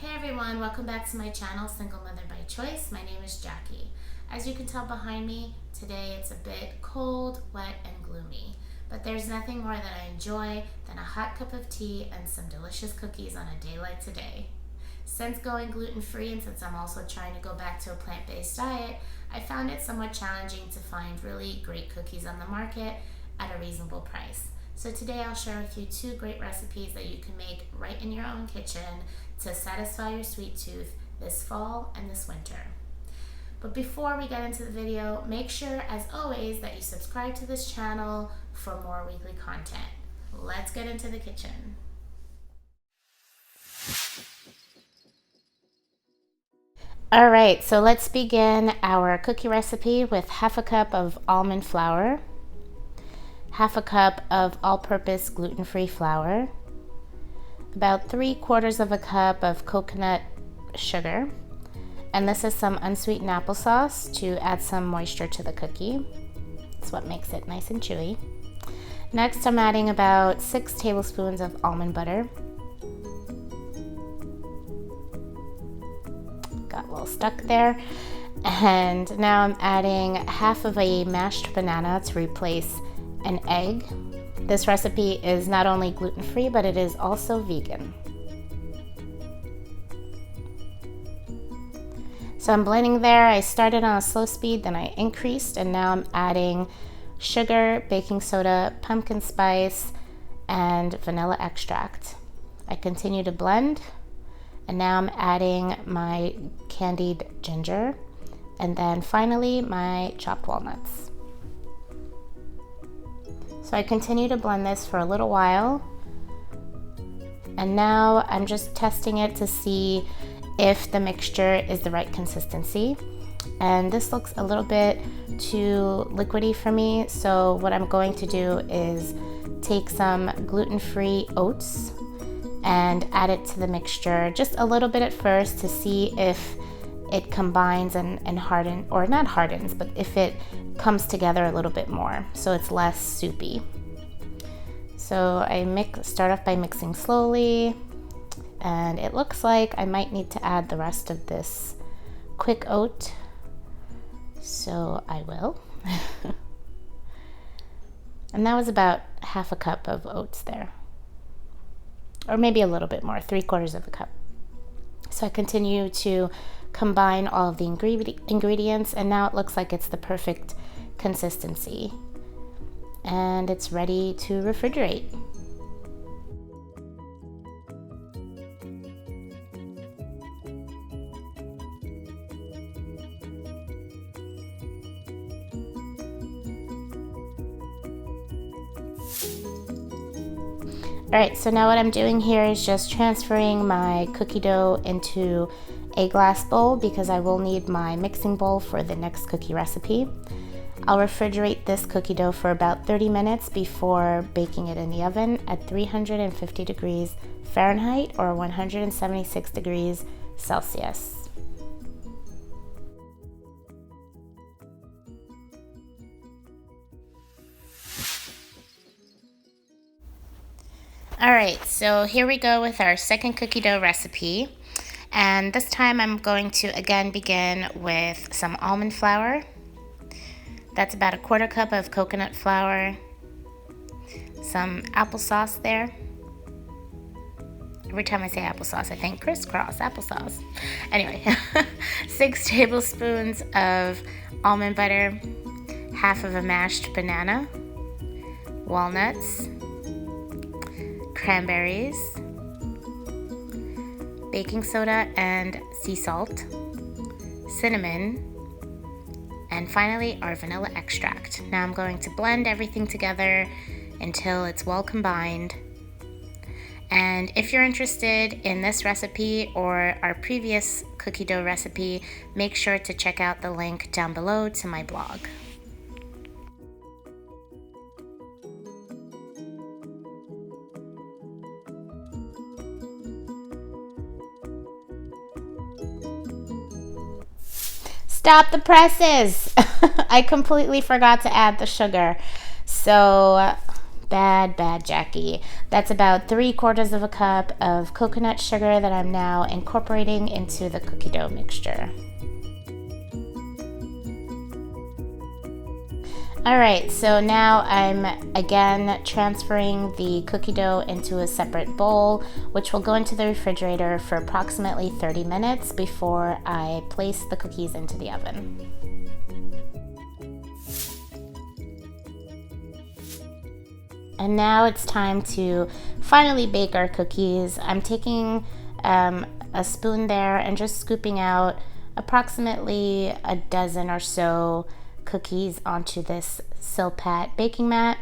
Hey everyone, welcome back to my channel, Single Mother by Choice. My name is Jackie. As you can tell behind me, today it's a bit cold, wet, and gloomy. But there's nothing more that I enjoy than a hot cup of tea and some delicious cookies on a day like today. Since going gluten-free and since I'm also trying to go back to a plant-based diet, I found it somewhat challenging to find really great cookies on the market at a reasonable price. So today I'll share with you two great recipes that you can make right in your own kitchen to satisfy your sweet tooth this fall and this winter. But before we get into the video, make sure, as always, that you subscribe to this channel for more weekly content. Let's get into the kitchen. All right, so let's begin our cookie recipe with half a cup of almond flour, half a cup of all-purpose gluten-free flour, about 3/4 of a cup of coconut sugar, and this is some unsweetened applesauce to add some moisture to the cookie. It's what makes it nice and chewy. Next, I'm adding about 6 tablespoons of almond butter. Got a little stuck there. And now I'm adding half of a mashed banana to replace an egg. This recipe is not only gluten-free, but it is also vegan. So I'm blending there. I started on a slow speed, then I increased, and now I'm adding sugar, baking soda, pumpkin spice, and vanilla extract. I continue to blend, and now I'm adding my candied ginger, and then finally my chopped walnuts. So I continue to blend this for a little while, and now I'm just testing it to see if the mixture is the right consistency. And this looks a little bit too liquidy for me, so what I'm going to do is take some gluten-free oats and add it to the mixture just a little bit at first to see if it combines and hardens, or not hardens, but if it comes together a little bit more so it's less soupy. So I start off by mixing slowly, and it looks like I might need to add the rest of this quick oat, so I will. And that was about half a cup of oats there, or maybe a little bit more, 3/4 of a cup. So I continue to combine all of the ingredients, and now it looks like it's the perfect consistency, and it's ready to refrigerate. All right, so now what I'm doing here is just transferring my cookie dough into a glass bowl because I will need my mixing bowl for the next cookie recipe. I'll refrigerate this cookie dough for about 30 minutes before baking it in the oven at 350 degrees Fahrenheit or 176 degrees Celsius. All right, so here we go with our second cookie dough recipe. And this time I'm going to again begin with some almond flour. That's about 1/4 cup of coconut flour, some applesauce there. Every time I say applesauce, I think crisscross applesauce. Anyway, 6 tablespoons of almond butter, half of a mashed banana, walnuts, cranberries, baking soda and sea salt, cinnamon, and finally our vanilla extract. Now I'm going to blend everything together until it's well combined. And if you're interested in this recipe or our previous cookie dough recipe, make sure to check out the link down below to my blog. Stop the presses! I completely forgot to add the sugar. So Bad, Jackie. That's about 3/4 of a cup of coconut sugar that I'm now incorporating into the cookie dough mixture. All right, so now I'm again transferring the cookie dough into a separate bowl, which will go into the refrigerator for approximately 30 minutes before I place the cookies into the oven. And now it's time to finally bake our cookies. I'm taking a spoon there and just scooping out approximately a dozen or so cookies onto this Silpat baking mat.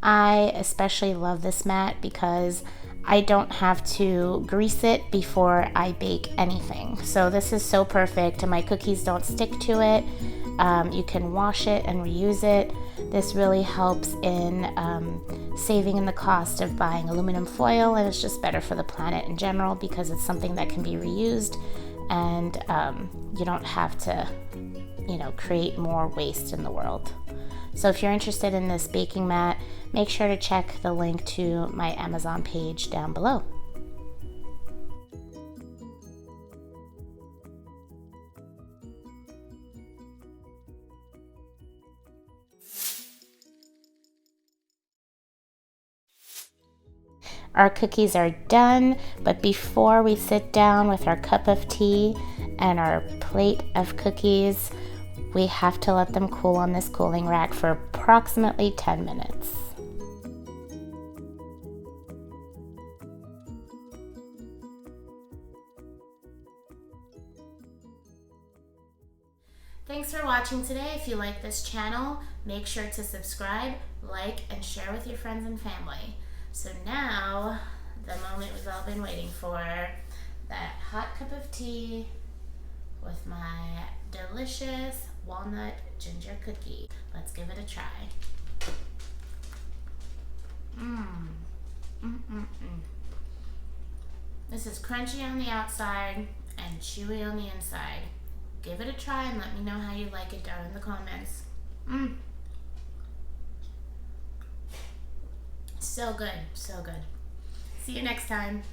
I especially love this mat because I don't have to grease it before I bake anything. So this is so perfect, and my cookies don't stick to it. You can wash it and reuse it. This really helps in saving in the cost of buying aluminum foil, and it's just better for the planet in general because it's something that can be reused, and you don't have to, create more waste in the world. So if you're interested in this baking mat, make sure to check the link to my Amazon page down below. Our cookies are done, but before we sit down with our cup of tea and our plate of cookies, we have to let them cool on this cooling rack for approximately 10 minutes. Thanks for watching today. If you like this channel, make sure to subscribe, like, and share with your friends and family. So now, the moment we've all been waiting for, that hot cup of tea with my delicious walnut ginger cookie. Let's give it a try. This is crunchy on the outside and chewy on the inside. Give it a try and let me know how you like it down in the comments. So good, so good. See you next time.